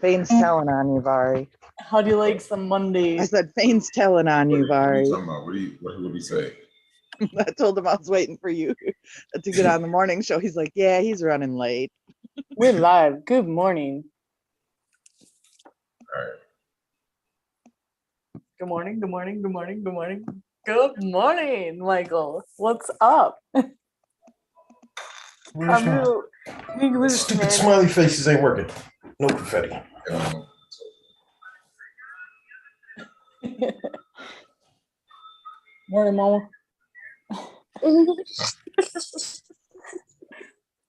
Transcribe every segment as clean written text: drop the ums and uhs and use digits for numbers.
Fane's telling on you, Vari. How do you like some Mondays? I said, Fane's telling on you, What are Vari. you talking about? What did he say? I told him I was waiting for you to get on the morning show. He's like, yeah, he's running late. We're live. Good morning. All right. Good morning. Good morning. Good morning. Good morning. Good morning, Michael. What's up? Stupid smiley faces ain't working. No confetti. Morning, Mama.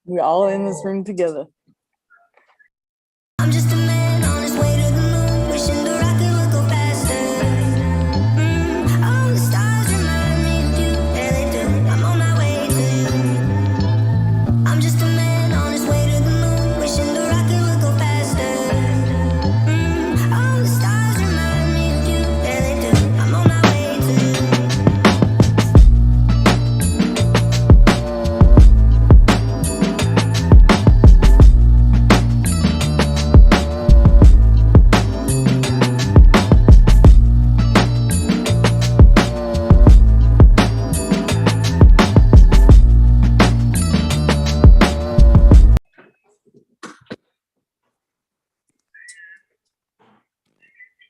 We're all in this room together. I'm just a man on his way to the moon, wishing the rocket would go faster. All the stars remind me of you, yeah they do. I'm on my way to you. I'm just a man on his way to the moon, wishing the rocket would go faster. All the stars remind me of you, yeah they do. I'm on my way to you.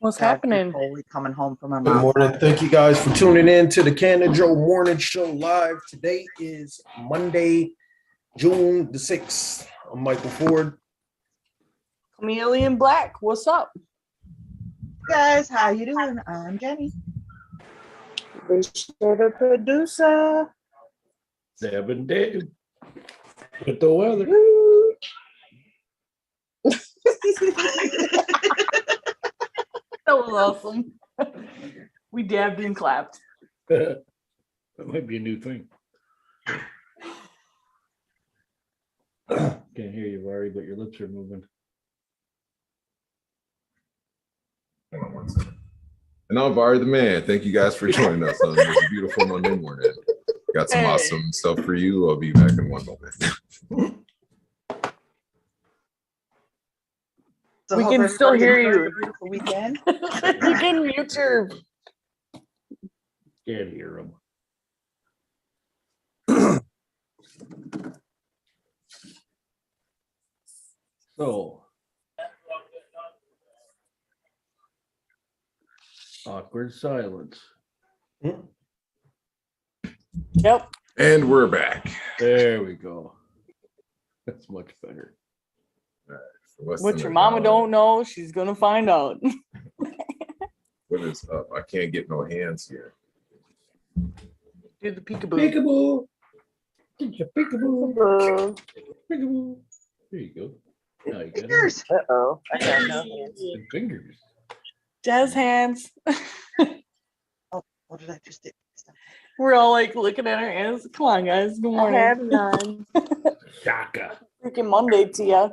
What's happening? We coming home from our Good mom. morning. Thank you guys for tuning in to the Canna-Joe Morning Show Live. Today is Monday, June the 6th. I'm Michael Ford. Chameleon Black, what's up? Guys, how you doing? I'm Jenny. The producer. Seven days with the weather. That was awesome. We dabbed and clapped. That might be a new thing. Can't hear you, Vari, but your lips are moving. Hold on one second. And I'm Vari the man. Thank you guys for joining us on this beautiful Monday morning. Got some awesome stuff for you. I'll be back in one moment. So We hope can still everybody hear enjoyed you. a beautiful weekend. You can mute your. Can't hear them. So, awkward silence. Yep. And we're back. There we go. That's much better. What your mama don't know, she's gonna find out. What is up? I can't get no hands here. Do the peekaboo. Peekaboo. Get your peekaboo. Peekaboo. There you go. Now you got Fingers. Uh-oh. I got no hands. and fingers. Jazz hands. What did I just do? We're all like looking at our hands. Come on, guys. Good morning. I have none. Shaka. Freaking Monday to ya.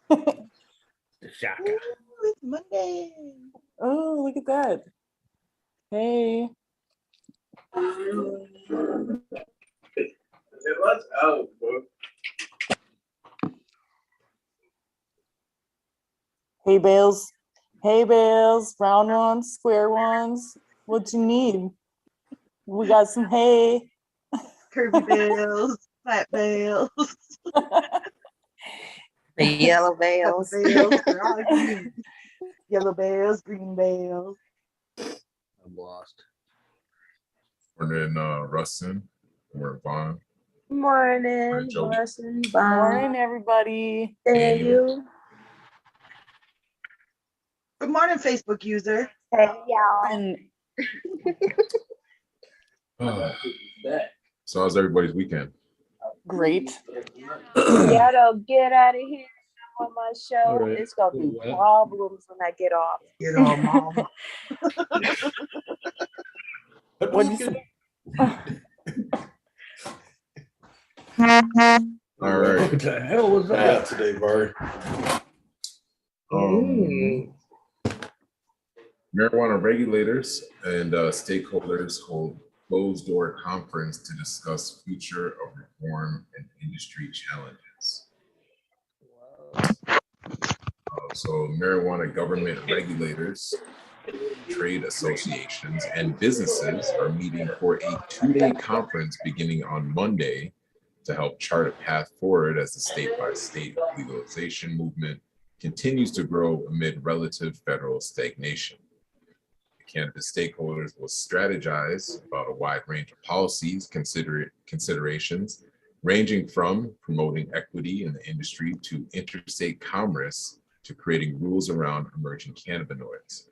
The shaka. Ooh, it's Monday. Oh, look at that. Hey. Let's out, bro. Hey, Bales. Hey, Bales. Round ones, square ones. What you need? We got some hay. Curvy bales, flat bales. The yellow veils. Bales, they're all green. Yellow bales, green bales. I'm lost. Morning, Rustin. We're Vaughn. Morning, Jody. Rustin, Bye. Morning, everybody. Thank you. Good morning, Facebook user. Hey, y'all. And So how's everybody's weekend? great. Y'all don't get out of here on my show. All right. It's gonna be Yeah. problems when I get off. Get on, mama. What'd you say? All right. What the hell was I got that? today, Vari. Marijuana regulators and stakeholders hold closed-door conference to discuss future of reform and industry challenges. So marijuana government regulators, trade associations, and businesses are meeting for a 2-day conference beginning on Monday to help chart a path forward as the state-by-state legalization movement continues to grow amid relative federal stagnation. The cannabis stakeholders will strategize about a wide range of policies, considerations, ranging from promoting equity in the industry to interstate commerce to creating rules around emerging cannabinoids.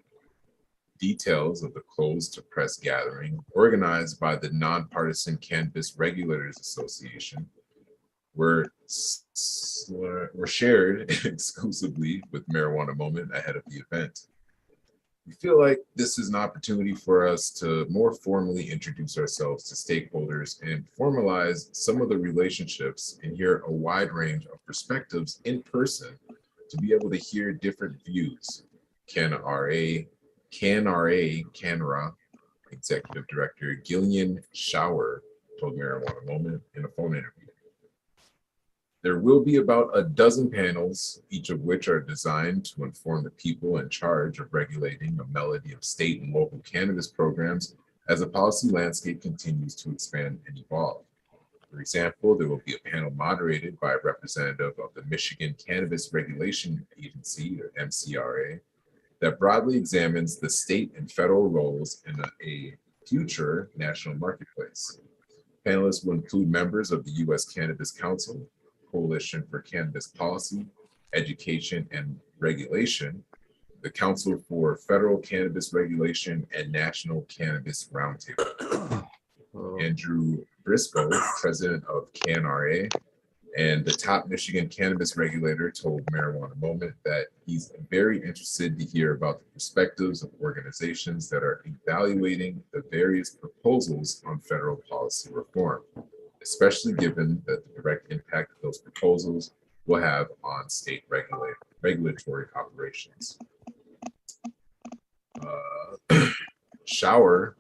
Details of the closed-to-press gathering, organized by the Nonpartisan Cannabis Regulators Association, were shared exclusively with Marijuana Moment ahead of the event. We feel like this is an opportunity for us to more formally introduce ourselves to stakeholders and formalize some of the relationships and hear a wide range of perspectives in person to be able to hear different views. Canna-Ra Executive Director Gillian Shower told Marijuana Moment in a phone interview. There will be about a dozen panels, each of which are designed to inform the people in charge of regulating a melody of state and local cannabis programs as the policy landscape continues to expand and evolve. For example, there will be a panel moderated by a representative of the Michigan Cannabis Regulation Agency, or MCRA, that broadly examines the state and federal roles in a future national marketplace. Panelists will include members of the U.S. Cannabis Council, Coalition for Cannabis Policy, Education and Regulation, the Council for Federal Cannabis Regulation, and National Cannabis Roundtable. Andrew Briscoe, president of Canna-Ra and the top Michigan cannabis regulator, told Marijuana Moment that he's very interested to hear about the perspectives of organizations that are evaluating the various proposals on federal policy reform, especially given that the direct impact of those proposals will have on state regulatory operations. Schauer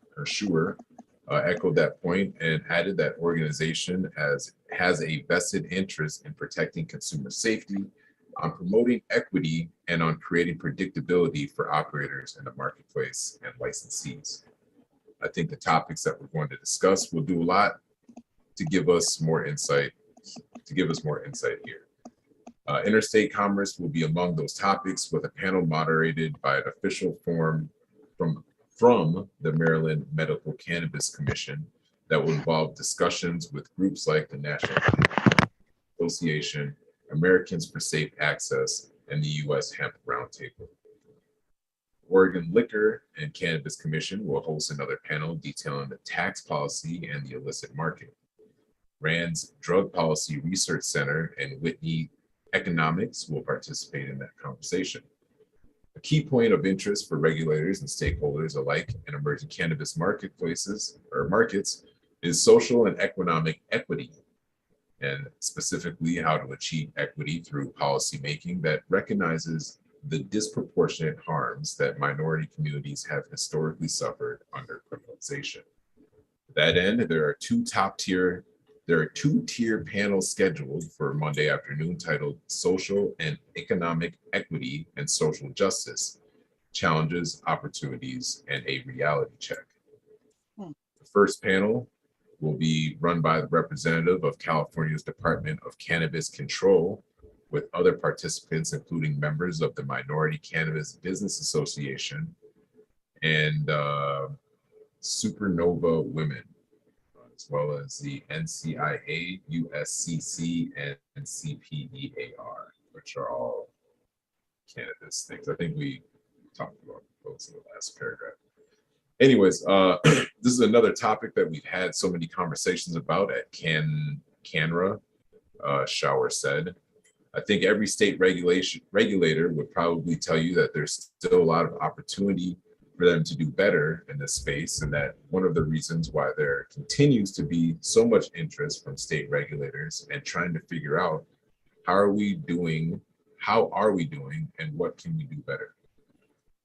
echoed that point and added that organization has a vested interest in protecting consumer safety, on promoting equity, and on creating predictability for operators in the marketplace and licensees. I think the topics that we're going to discuss will do a lot to give us more insight here. Interstate commerce will be among those topics, with a panel moderated by an official form from the Maryland Medical Cannabis Commission that will involve discussions with groups like the National Cannabis Association, Americans for Safe Access, and the U.S. Hemp Roundtable. Oregon Liquor and Cannabis Commission will host another panel detailing the tax policy and the illicit market. RAND's Drug Policy Research Center and Whitney Economics will participate in that conversation. A key point of interest for regulators and stakeholders alike in emerging cannabis markets is social and economic equity, and specifically how to achieve equity through policymaking that recognizes the disproportionate harms that minority communities have historically suffered under criminalization. To that end, there are two-tier panels scheduled for Monday afternoon titled Social and Economic Equity and Social Justice, Challenges, Opportunities, and a Reality Check. The first panel will be run by the representative of California's Department of Cannabis Control, with other participants including members of the Minority Cannabis Business Association and Supernova Women, as well as the NCIA, USCC, and CPEAR, which are all cannabis things. I think we talked about those in the last paragraph. Anyways, this is another topic that we've had so many conversations about at CANRA, Shower said. I think every state regulator would probably tell you that there's still a lot of opportunity for them to do better in this space, and that one of the reasons why there continues to be so much interest from state regulators and trying to figure out how are we doing, and what can we do better.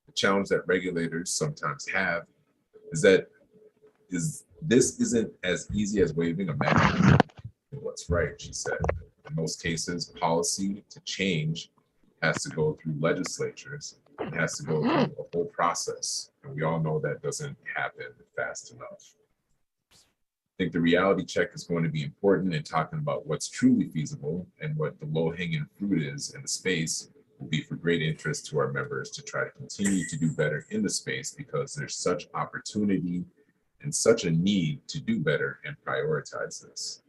The challenge that regulators sometimes have is that this isn't as easy as waving a magic what's right, she said. In most cases, policy to change has to go through legislatures, and has to go through a whole process. And we all know that doesn't happen fast enough. I think the reality check is going to be important in talking about what's truly feasible, and what the low-hanging fruit is in the space will be for great interest to our members to try to continue to do better in the space, because there's such opportunity and such a need to do better and prioritize this.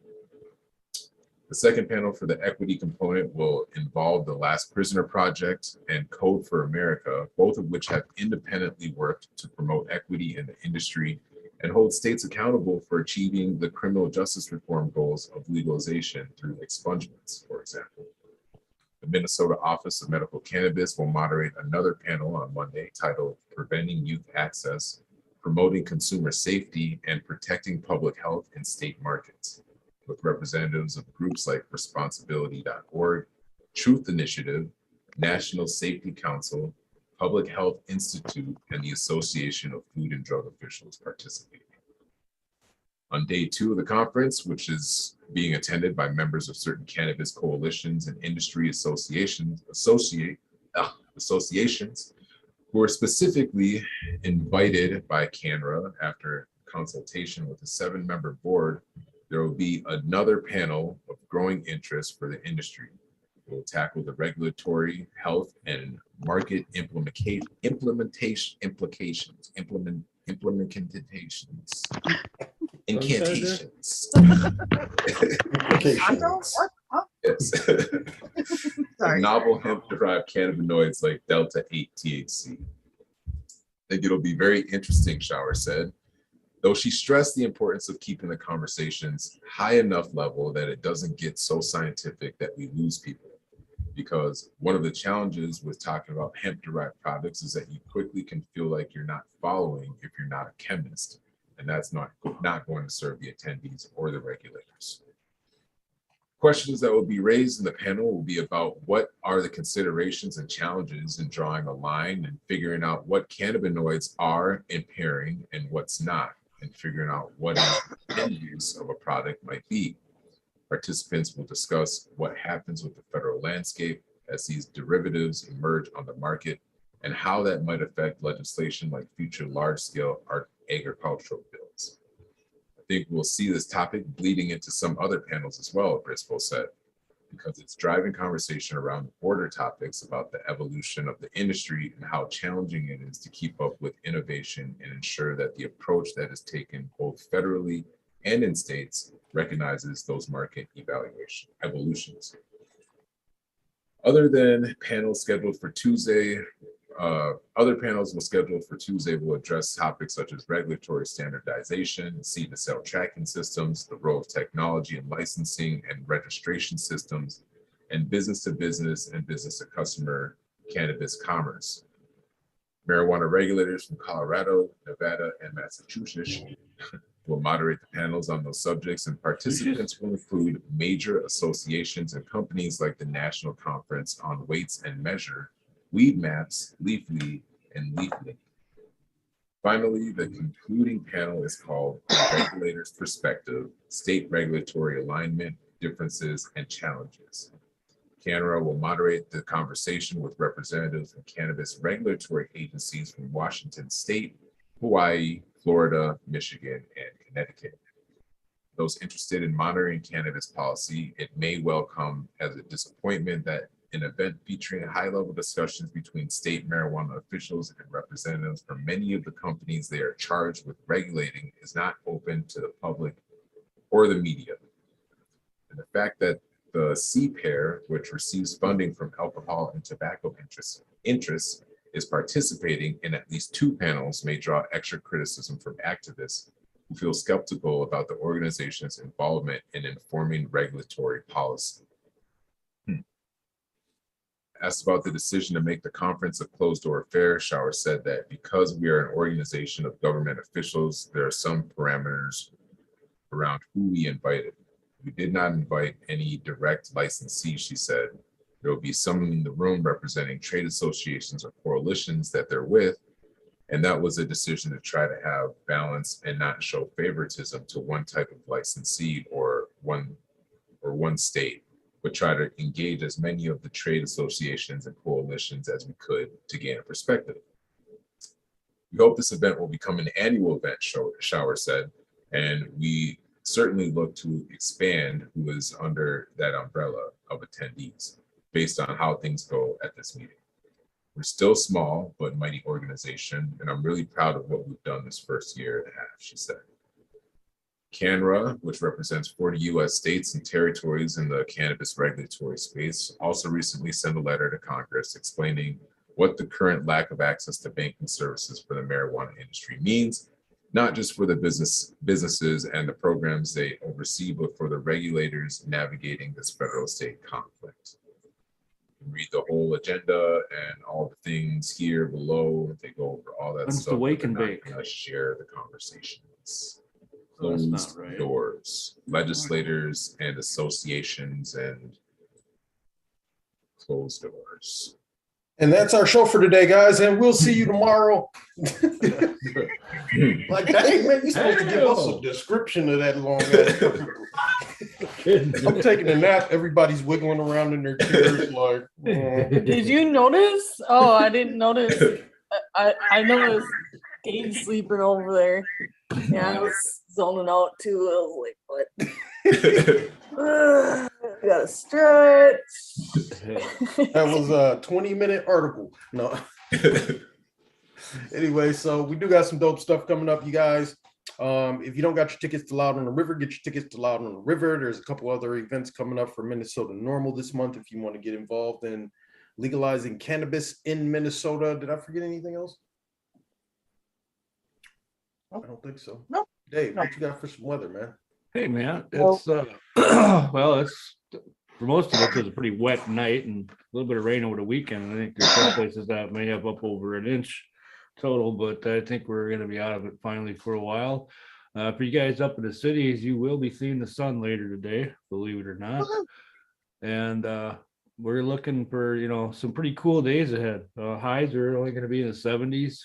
The second panel for the equity component will involve the Last Prisoner Project and Code for America, both of which have independently worked to promote equity in the industry and hold states accountable for achieving the criminal justice reform goals of legalization through expungements, for example. The Minnesota Office of Medical Cannabis will moderate another panel on Monday titled Preventing Youth Access, Promoting Consumer Safety, and Protecting Public Health in State Markets, with representatives of groups like Responsibility.org, Truth Initiative, National Safety Council, Public Health Institute, and the Association of Food and Drug Officials participating. On day 2 of the conference, which is being attended by members of certain cannabis coalitions and industry associations, who are specifically invited by CANRA after consultation with a 7-member board, there will be another panel of growing interest for the industry. We'll tackle the regulatory, health, and market implementations. Incantations. Yes. Sorry. Novel hemp-derived cannabinoids like Delta-8 THC. I think it'll be very interesting, Shower said, though she stressed the importance of keeping the conversations high enough level that it doesn't get so scientific that we lose people. Because one of the challenges with talking about hemp-derived products is that you quickly can feel like you're not following if you're not a chemist, and that's not going to serve the attendees or the regulators. Questions that will be raised in the panel will be about what are the considerations and challenges in drawing a line and figuring out what cannabinoids are impairing and what's not, and figuring out what the end use of a product might be. Participants will discuss what happens with the federal landscape as these derivatives emerge on the market, and how that might affect legislation like future large-scale agricultural bills. I think we'll see this topic bleeding into some other panels as well, Briscoe said, because it's driving conversation around the border topics about the evolution of the industry and how challenging it is to keep up with innovation and ensure that the approach that is taken both federally and in states recognizes those market evolutions. Other than panels scheduled for Tuesday, other panels scheduled for Tuesday will address topics such as regulatory standardization, seed-to-sale tracking systems, the role of technology and licensing and registration systems, and business-to-business and business-to-customer cannabis commerce. Marijuana regulators from Colorado, Nevada, and Massachusetts will moderate the panels on those subjects, and participants will include major associations and companies like the National Conference on Weights and Measure, Weed Maps, Leafly, and Leafly. Finally, the concluding panel is called Regulator's Perspective, State Regulatory Alignment, Differences, and Challenges. CANRA will moderate the conversation with representatives from cannabis regulatory agencies from Washington State, Hawaii, Florida, Michigan, and Connecticut. Those interested in monitoring cannabis policy, it may well come as a disappointment that an event featuring high-level discussions between state marijuana officials and representatives from many of the companies they are charged with regulating is not open to the public or the media. And the fact that the CPAIR, which receives funding from alcohol and tobacco interests, is participating in at least 2 panels may draw extra criticism from activists who feel skeptical about the organization's involvement in informing regulatory policy. Asked about the decision to make the conference a closed-door affair, Shower said that because we are an organization of government officials, there are some parameters around who we invited. We did not invite any direct licensees, she said. There will be some in the room representing trade associations or coalitions that they're with, and that was a decision to try to have balance and not show favoritism to one type of licensee or one state. but try to engage as many of the trade associations and coalitions as we could to gain a perspective. We hope this event will become an annual event, Shower said, and we certainly look to expand who is under that umbrella of attendees based on how things go at this meeting. We're still small but mighty organization, and I'm really proud of what we've done this first year and a half, she said. CANRA, which represents 40 US states and territories in the cannabis regulatory space, also recently sent a letter to Congress explaining what the current lack of access to banking services for the marijuana industry means, not just for the businesses and the programs they oversee, but for the regulators navigating this federal-state conflict. You can read the whole agenda and all the things here below. They go over all that When's stuff. the wake but and they're not bake? gonna share the conversations. Oh, that's not Closed right. doors, legislators and associations and closed doors. And that's our show for today, guys. And we'll see you tomorrow. Like, dang, man, you're supposed to give us a description of that long ass. I'm taking a nap. Everybody's wiggling around in their chairs. Like, Did you notice? Oh, I didn't notice. I noticed Dave sleeping over there. Yeah, I was zoning out too. I was like, what? We gotta stretch. that was a 20-minute article. No. Anyway, so we do got some dope stuff coming up, you guys. If you don't got your tickets to Loud on the River, get your tickets to Loud on the River. There's a couple other events coming up for Minnesota Normal this month if you want to get involved in legalizing cannabis in Minnesota. Did I forget anything else? I don't think so. No. Dave, what you got for some weather, man? Hey man, it's well, it's for most of it was a pretty wet night and a little bit of rain over the weekend. I think there's some places that may have up over an inch total, but I think we're going to be out of it finally for a while. For you guys up in the cities, you will be seeing the sun later today, believe it or not. And we're looking for, some pretty cool days ahead. Highs are only going to be in the 70s.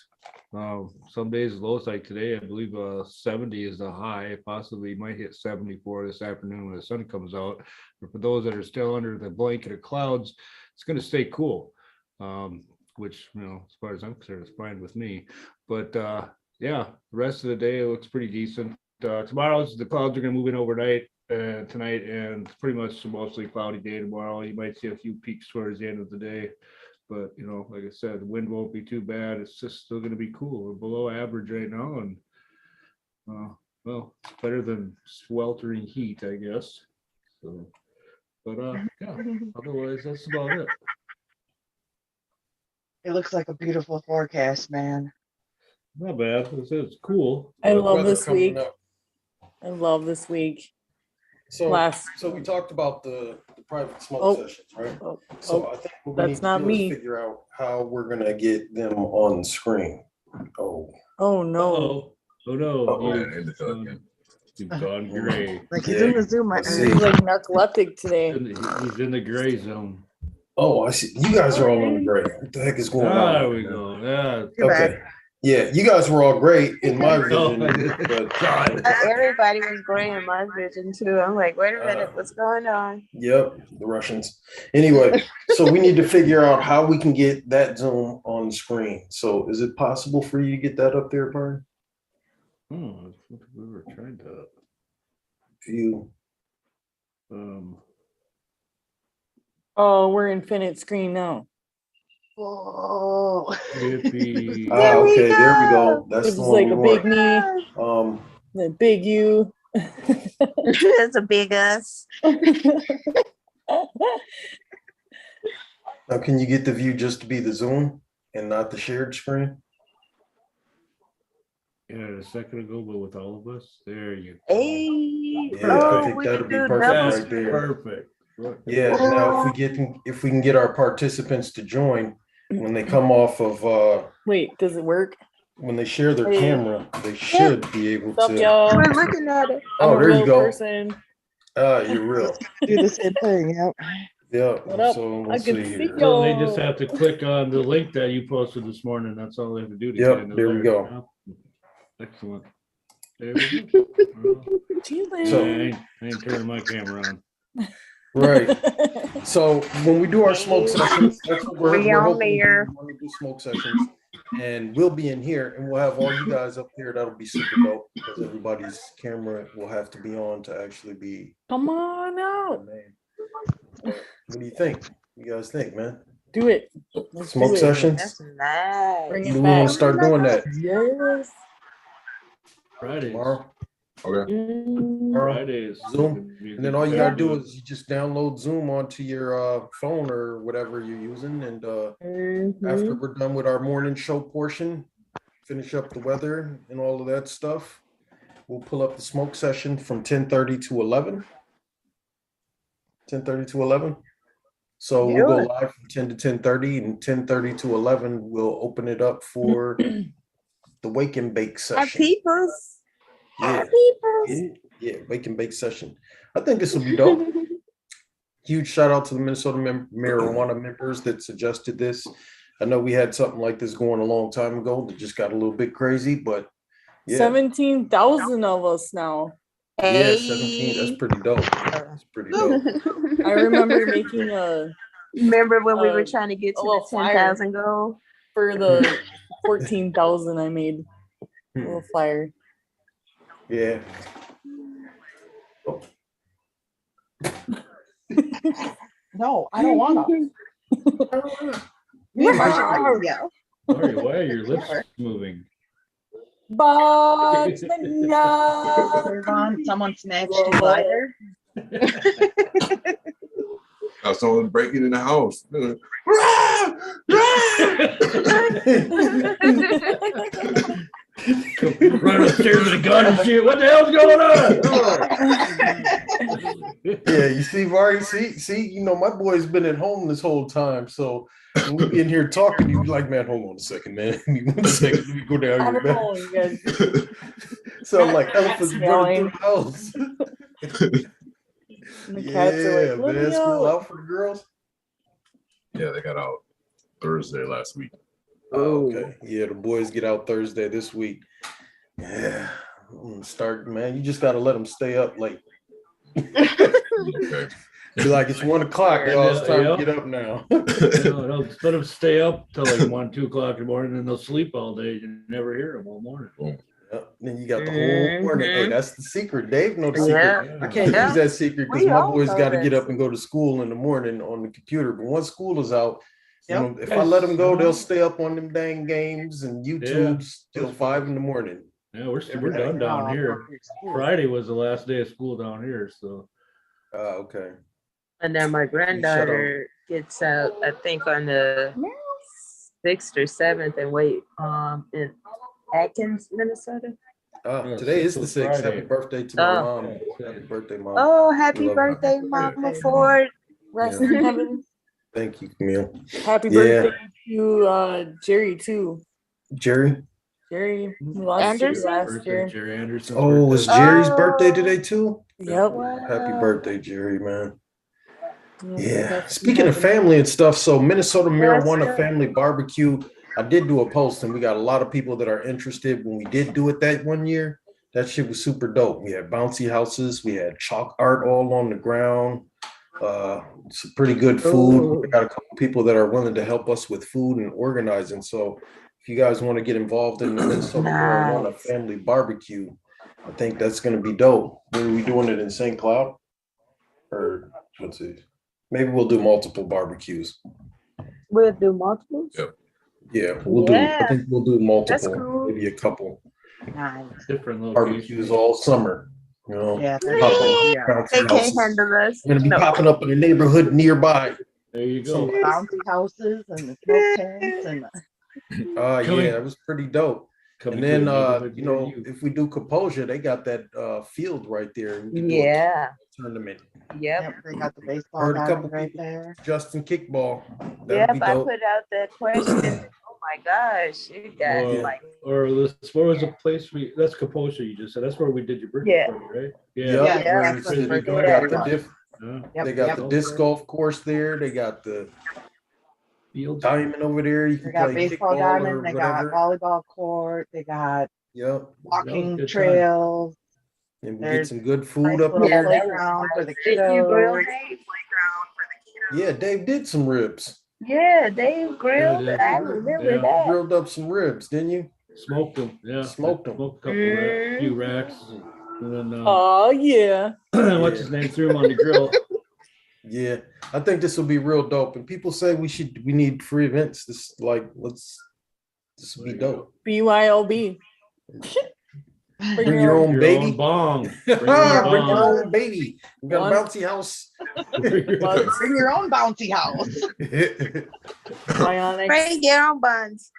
Some days lows like today, I believe 70 is the high, possibly might hit 74 this afternoon when the sun comes out. But for those that are still under the blanket of clouds, it's going to stay cool, which, as far as I'm concerned, is fine with me. But yeah, the rest of the day looks pretty decent. Tomorrow, the clouds are going to move in overnight tonight, and it's pretty much a mostly cloudy day tomorrow. You might see a few peaks towards the end of the day. But, like I said, the wind won't be too bad. It's just still going to be cool. We're below average right now. And, well, it's better than sweltering heat, I guess. So, but, yeah, otherwise, that's about it. It looks like a beautiful forecast, man. Not bad. It's cool. I What love weather this coming week. up? I love this week. So, Last. so we talked about the private smoke Oh. sessions, right? Oh, So oh, I think what we that's need to not do me. is figure out how we're gonna get them on screen. Oh, oh no. Oh no. Uh-oh. You've gone gray. Like he's in the Zoom right Let's now. see. He's like narcoleptic today. He's in the gray zone. oh, I see. You guys are all on the gray. What the heck is going on? There we go. Yeah. You're Okay. back. Yeah, you guys were all great in my Oh, vision, but God. Everybody was great in my vision too. I'm like, wait a minute, what's going on? yep, the Russians. Anyway, so we need to figure out how we can get that Zoom on the screen. So is it possible for you to get that up there, Brian? We were trying to. You Oh, we're infinite screen now. Whoa. Yippee. okay, there we go. That's This is the one like we a big want. me, the big you. It's a big us. Now can you get the view just to be the Zoom and not the shared screen? Yeah, a second ago, but with all of us. There you go. Hey. Yeah, I Oh, think we that'll can be do perfect double right there. Perfect. Yeah, now if we can get our participants to join when they come off of Wait, does it work? when they share their Hey. camera, they should be able What's up, to. y'all? We're looking at it. I'm Oh, a there real you go. person. You're real. Do the same thing. Yep. Yeah. What up? So I let's can see see here. So they just have to click on the link that you posted this morning. That's all they have to do to Yep, get into there we go. Excellent. There we go. Chilling. So- I ain't turning my camera on. Right. So when we do our smoke sessions, that's what we're We on hoping to do. there. We want to do smoke sessions, and we'll be in here, and we'll have all you guys up here. That'll be super dope because everybody's camera will have to be on to actually be. Come on out. What do you think? You guys think, man? Do it. Let's Smoke do it. sessions? That's nice. Bring Do it we want back. to start doing that Yes. Fridays. tomorrow? Okay. Fridays. Zoom. And then all you gotta do is you just download Zoom onto your phone or whatever you're using, and after we're done with our morning show portion, finish up the weather and all of that stuff, we'll pull up the smoke session from 10:30 to 11. 10:30 to 11. So we'll go live from 10 to 10:30, and 10:30 to 11 we'll open it up for the wake and bake Our session. peoples. Yeah. Peoples. Yeah, wake and bake session. I think this will be dope. Huge shout out to the Minnesota marijuana members that suggested this. I know we had something like this going a long time ago that just got a little bit crazy, but yeah, 17,000 of us now. yeah, 17. That's pretty dope. That's pretty dope. I remember making a Remember when we were Uh, trying to get a to little the 10,000 goal? for the 14,000 I made. A little flyer. Yeah. No, I don't want to. Yeah. Sorry, why are your lips moving? But Someone snatched your lighter. Someone breaking in the house. Run upstairs with a gun and shit. What the hell's going on? Yeah, you see, Vari, see, my boy's been at home this whole time. So when we be in here talking, you be like, man, hold on a second, man. Give me 1 second. Let me go down I here, don't man. know, you guys. So I'm like elephants running through the house. And the cats are like, let man, me school out. out for the girls. Yeah, they got out Thursday last week. Oh, okay. Yeah, the boys get out Thursday this week. Yeah. Start, man. You just gotta let them stay up late. Okay. Be like, it's 1 o'clock, y'all. It's time Yeah. to get up now. They'll let them stay up till like 1, 2 o'clock in the morning, and they'll sleep all day. You never hear them all morning. Yep. Then you got the whole morning. Hey, that's the secret. Dave know the secret. Yeah. I can't use that secret because We my all boys know got to that get up and go to school in the morning on the computer. But once school is out, Yep. if I let them go, they'll stay up on them dang games and YouTube's till 5 in the morning. Yeah, we're Every done day. down here. Friday was the last day of school down here, so Okay. And then my granddaughter gets out, I think, on the 6th or 7th, and wait, in Atkins, Minnesota. Today is the 6th. Happy Friday. birthday to my Oh. mom. Happy birthday, mom. Oh, happy Love birthday, you. Mama Ford. Rest in heaven. Thank you, Camille. Happy Yeah. birthday to Jerry too. Jerry. Jerry lost Anderson? last birthday, year. Jerry Anderson. Oh, was Jerry's birthday today too? Yep. Happy birthday, Jerry, man. Yep. Yeah. Speaking of family and stuff, so Minnesota Marijuana good. Family Barbecue, I did do a post and we got a lot of people that are interested when we did do it that one year. That shit was super dope. We had bouncy houses, we had chalk art all on the ground. Some pretty good food. We got a couple people that are willing to help us with food and organizing. So if you guys want to get involved in the Minnesota Marijuana Nice. Family Barbecue, I think that's going to be dope. When are we doing it in St. Cloud? Or let's see. Maybe we'll do multiple barbecues. We'll do multiples. Yep. Yeah, we'll do. I Yeah. think we'll do multiple, cool. maybe a couple Nice. Different locations. barbecues all summer. You know, Yeah, They yeah. bouncy can't houses. handle us. Gonna be No. popping up in the neighborhood nearby. There you Some go. bouncy houses and the smoke tents and Coming- Yeah, it was pretty dope. Coming And to a then neighborhood you near know, you. if we do Composure, they got that field right there. We can do a Yeah. tournament. Yep. yep, they got the baseball Heard a diamond couple right people. there. Justin Kickball. That'd Yep. be I dope. put out that question. Oh my gosh. You got Well, like, Or where was the place that's Kaposha you just said? That's where we did your birthday Yeah. party, right? Yep, Yeah, where that's it's what the- we're they doing. got the Yeah. Yep, they got yep. the disc golf course there. They got the Field. diamond over there. You They can got play baseball kickball or diamond, they got whatever. volleyball court, they got Yep. walking good time. trails, And we get There's some good nice food up little Yeah, there. that was playground for the did you go, kiddos. Dave? Yeah, Dave did some ribs. Yeah, Dave grilled. Yeah, I remember yeah. that. Grilled up some ribs, didn't you? Smoked them. Yeah. Smoked 'em. Smoked a couple few racks. And then Oh yeah. what's his name threw him on the grill. Yeah, I think this will be real dope. And people say we need free events. This this will be dope. BYOB. Bring your own Your baby. own bong. Bring Bring your own your bong. own baby. We got a One. bouncy house. Bring your own bouncy house. Bionic Bring your own buns.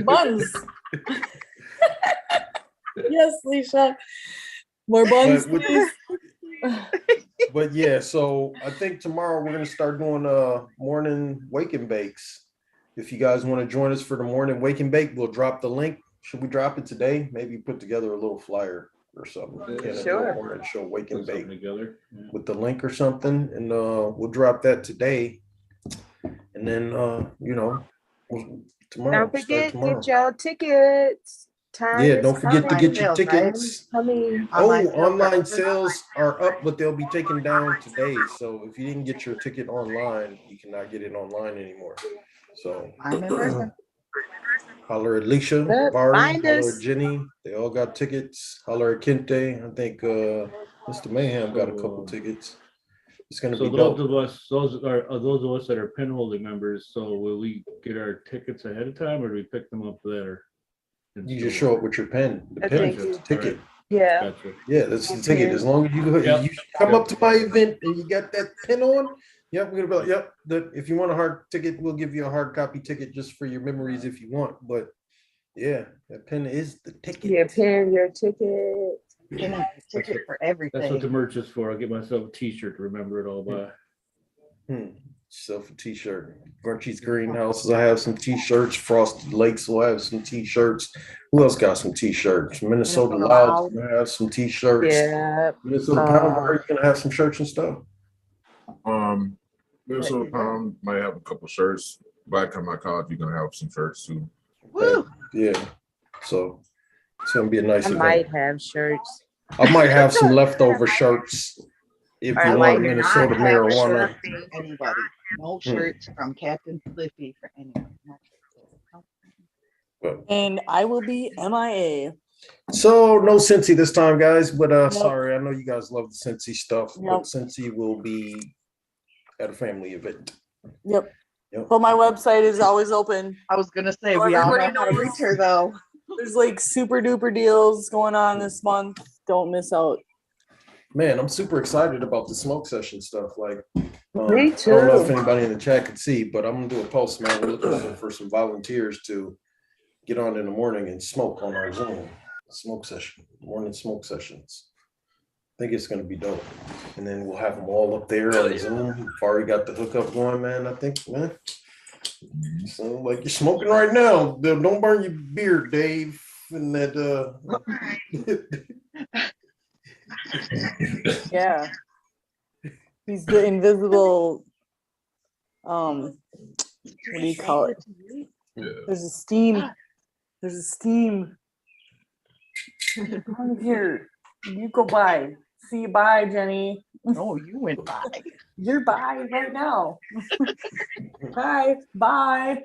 buns. Yes, Leisha. More buns, But with- please. But yeah, so I think tomorrow we're gonna start doing morning wake and bakes. If you guys want to join us for the morning wake and bake, we'll drop the link. Should we drop it today? Maybe put together a little flyer or something. Canna-Joe Sure. Morning Show wake and Put something bake together. Yeah. with the link or something, and we'll drop that today. And then tomorrow. Don't start forget, tomorrow. get your tickets. Time Yeah, is don't forget to coming. get your Sales, right? tickets. Coming. Online sales are up, but they'll be taken down today. So if you didn't get your ticket online, you cannot get it online anymore. So I'm in person. holler at Leisha, Yep, Barry, find holler us. at Jenny. They all got tickets. Holler at Kente. I think Mr. Mayhem got a couple tickets. It's gonna So be those dope. of us, those of us that are pinholding members. So will we get our tickets ahead of time, or do we pick them up there? You just show up with your pen. The I pen think is the you- ticket. Yeah. Gotcha. Yeah, that's the ticket. As long as you Yep. you come up to my event and you got that pin on, yep, we're gonna be like, yep. That if you want a hard ticket, we'll give you a hard copy ticket just for your memories if you want. But yeah, that pin is the ticket. Your pen, your ticket. Getting a ticket for That's what the everything. merch is for. I'll get myself a T-shirt to remember it all by. Self a t-shirt. Grunchy's Greenhouses. I have some t-shirts. Frosted Lakes will have some t-shirts. Who else got some t-shirts? Minnesota Minnesota Loud's Loud. gonna have some t-shirts. Yeah. Minnesota Pound Bar, you gonna have some shirts and stuff. Minnesota Pound might have a couple shirts. Black Come My College, you're gonna have some shirts too. Woo! Yeah. So it's gonna be a nice I event. might have shirts. I might have some leftover shirts if I you might want not Minnesota have a marijuana. shirt. Anybody. No shirts from Captain Flippy for anyone. No shirts. But, And I will be MIA. so no Cincy this time, guys. But sorry, I know you guys love the Cincy stuff. But Nope. Cincy will be at a family event. Yep. Yep. But my website is always open. I was gonna say Oh, we all know everybody how to knows. reach her though. There's like super duper deals going on this month. Don't miss out. Man, I'm super excited about the smoke session stuff. Like, Me I don't know if too. anybody in the chat can see, but I'm gonna do a post, man. We're looking for some volunteers to get on in the morning and smoke on our Zoom smoke session, morning smoke sessions. I think it's gonna be dope. And then we'll have them all up there on Zoom. We've already got the hookup going, man. I think, man. So like you're smoking right now. Don't burn your beard, Dave. And that Yeah. He's the invisible what do you call it? Yeah. There's a steam. There's a steam. Come here. You go by. See you bye, Jenny. Oh, you went by. You're bye right now. Bye. Bye.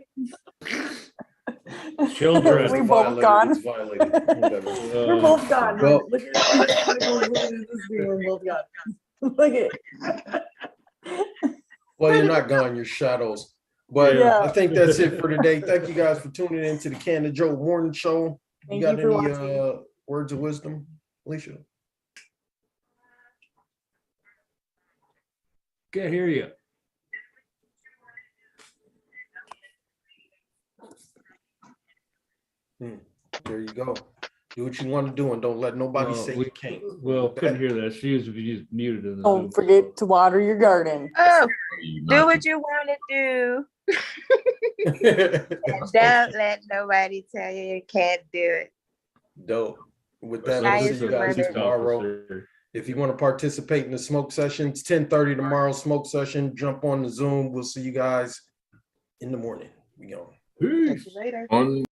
Children. We both gone. It's violated. Whatever. We're both gone. Well- Look at this. We're both gone. Look at Well, you're not gone, you're shadows. But Yeah. I think that's it for today. Thank you guys for tuning in to the Canna-Joe Morning Show. Thank You got you for any watching. words of wisdom, Alicia? Can't hear you. There you go. Do what you want to do and don't let nobody Well, say we- you can't. Well, couldn't hear that. She was muted in the Don't Zoom. forget to water your garden. Oh, You do not what you want to do. to- Don't let nobody tell you you can't do it. Dope. With that, Nice we'll see you guys weather. tomorrow. If you want to participate in the smoke session, it's 10:30 tomorrow, smoke session. Jump on the Zoom. We'll see you guys in the morning. We go. Peace. Catch you later. On